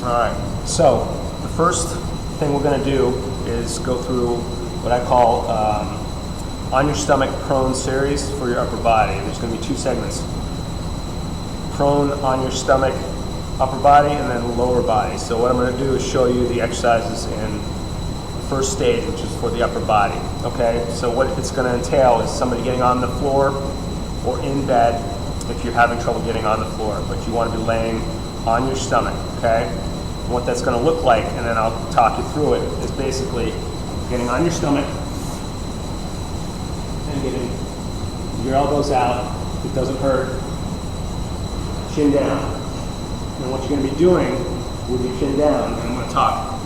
Alright, so the first thing we're going to do is go through what I call on your stomach prone series for your upper body. There's going to be two segments. Prone on your stomach, upper body, and then lower body. So what I'm going to do is show you the exercises in the first stage, which is for the upper body. Okay, so what it's going to entail is somebody getting on the floor or in bed if you're having trouble getting on the floor, but you want to be laying on your stomach, okay? And what that's going to look like, and then I'll talk you through it, is basically getting on your stomach and getting your elbows out. It doesn't hurt. Chin down. And what you're going to be doing with your chin down, and I'm going to talk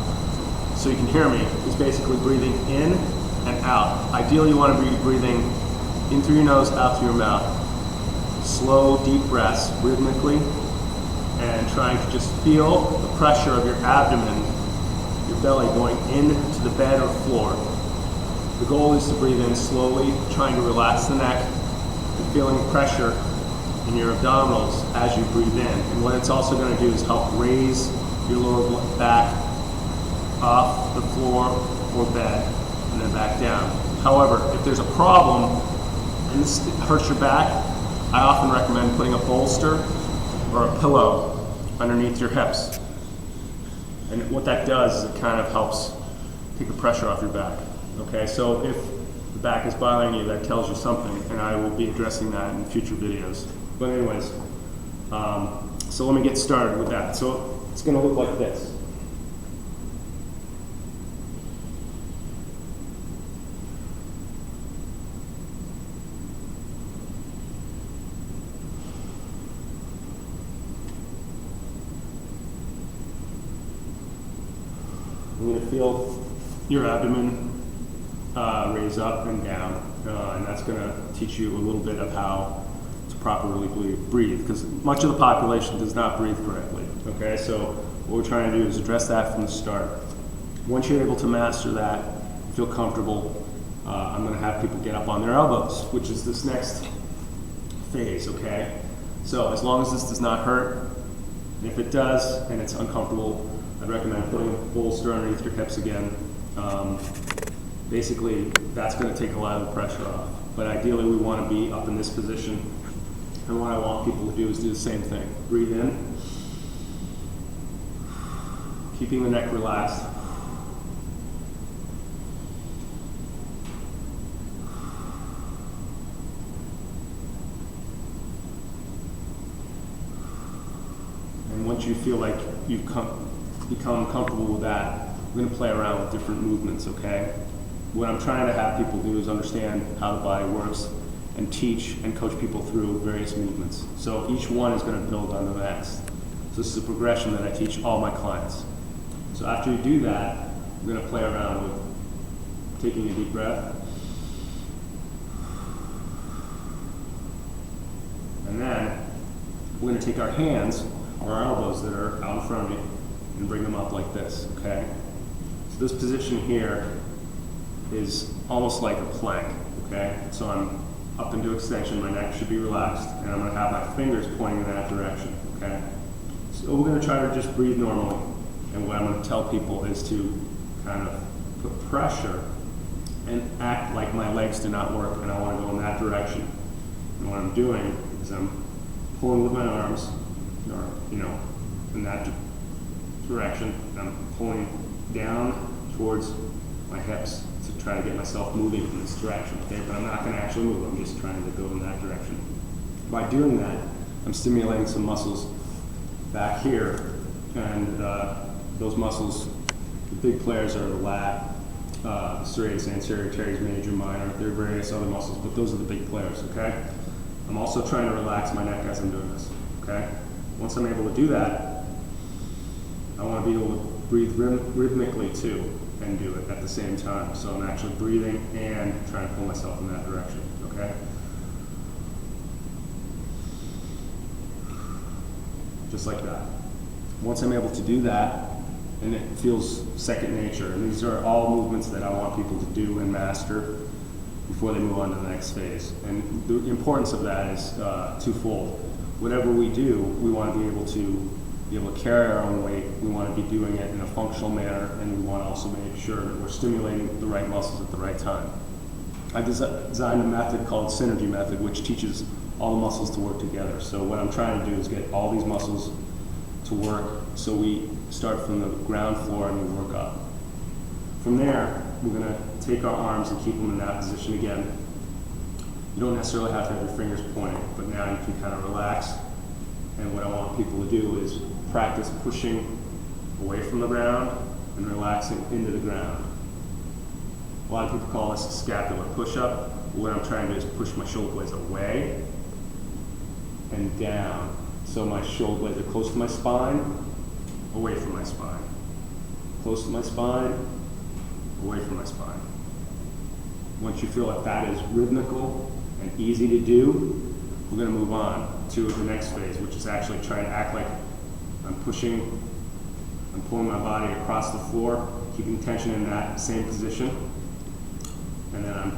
so you can hear me, is basically breathing in and out. Ideally, you want to be breathing in through your nose, out through your mouth. Slow, deep breaths, rhythmically, and trying to just feel the pressure of your abdomen, your belly going into the bed or floor. The goal is to breathe in slowly, trying to relax the neck, and feeling pressure in your abdominals as you breathe in. And what it's also going to do is help raise your lower back off the floor or bed, and then back down. However, if there's a problem and this hurts your back, I often recommend putting a bolster or a pillow underneath your hips. And what that does is it kind of helps take the pressure off your back. Okay, so if the back is bothering you, that tells you something, and I will be addressing that in future videos. But anyways, so let me get started with that. So it's going to look like this. You're going to feel your abdomen raise up and down, and that's going to teach you a little bit of how to properly breathe, because much of the population does not breathe correctly. Okay, so what we're trying to do is address that from the start. Once you're able to master that, feel comfortable, I'm going to have people get up on their elbows, which is this next phase. Okay, so as long as this does not hurt, and if it does and it's uncomfortable, I'd recommend putting a bolster underneath your hips again. Basically, that's going to take a lot of the pressure off. But ideally, we want to be up in this position. And what I want people to do is do the same thing. Breathe in, keeping the neck relaxed. And once you feel like you've become comfortable with that, we're going to play around with different movements, okay? What I'm trying to have people do is understand how the body works and teach and coach people through various movements. So each one is going to build on the next. So this is a progression that I teach all my clients. So after you do that, we're going to play around with taking a deep breath. And then we're going to take our hands or our elbows that are out in front of you and bring them up like this, okay? So this position here is almost like a plank, okay? So I'm up into extension, my neck should be relaxed, and I'm gonna have my fingers pointing in that direction, okay? So we're gonna try to just breathe normally, and what I'm gonna tell people is to kind of put pressure and act like my legs do not work, and I wanna go in that direction. And what I'm doing is I'm pulling with my arms, or, in that direction. I'm pulling down towards my hips to try to get myself moving in this direction, okay? But I'm not going to actually move, I'm just trying to go in that direction. By doing that, I'm stimulating some muscles back here, and those muscles, the big players are the lat, serratus anterior, teres major, minor. There are various other muscles, but those are the big players, okay? I'm also trying to relax my neck as I'm doing this, okay? Once I'm able to do that, I want to be able to breathe rhythmically too, and do it at the same time. So I'm actually breathing and trying to pull myself in that direction, okay? Just like that. Once I'm able to do that, and it feels second nature, and these are all movements that I want people to do and master before they move on to the next phase. And the importance of that is twofold. Whatever we do, we want to be able to be able to carry our own weight. We want to be doing it in a functional manner, and we want to also make sure that we're stimulating the right muscles at the right time. I designed a method called Synergy Method, which teaches all the muscles to work together. So what I'm trying to do is get all these muscles to work, so we start from the ground floor and we work up. From there, we're going to take our arms and keep them in that position again. You don't necessarily have to have your fingers pointing, but now you can kind of relax. And what I want people to do is practice pushing away from the ground and relaxing into the ground. A lot of people call this a scapular push-up. What I'm trying to do is push my shoulder blades away and down. So my shoulder blades are close to my spine, away from my spine. Close to my spine, away from my spine. Once you feel like that is rhythmical and easy to do, we're going to move on to the next phase, which is actually trying to act like I'm pushing, I'm pulling my body across the floor, keeping tension in that same position, and then I'm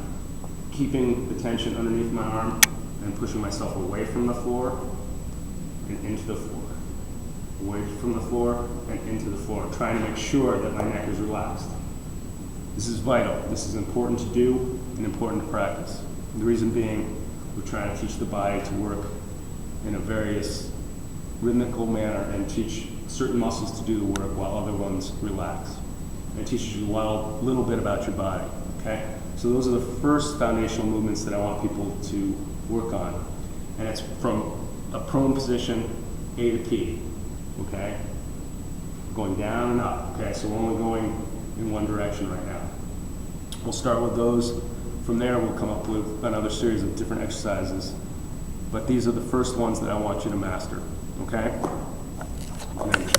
keeping the tension underneath my arm and pushing myself away from the floor and into the floor. Away from the floor and into the floor, trying to make sure that my neck is relaxed. This is vital. This is important to do and important to practice. The reason being, we're trying to teach the body to work in a various rhythmical manner and teach certain muscles to do the work while other ones relax. And it teaches you a little bit about your body, okay? So those are the first foundational movements that I want people to work on. And it's from a prone position, A to P, okay? Going down and up, okay? So we're only going in one direction right now. We'll start with those. From there, we'll come up with another series of different exercises. But these are the first ones that I want you to master, okay? And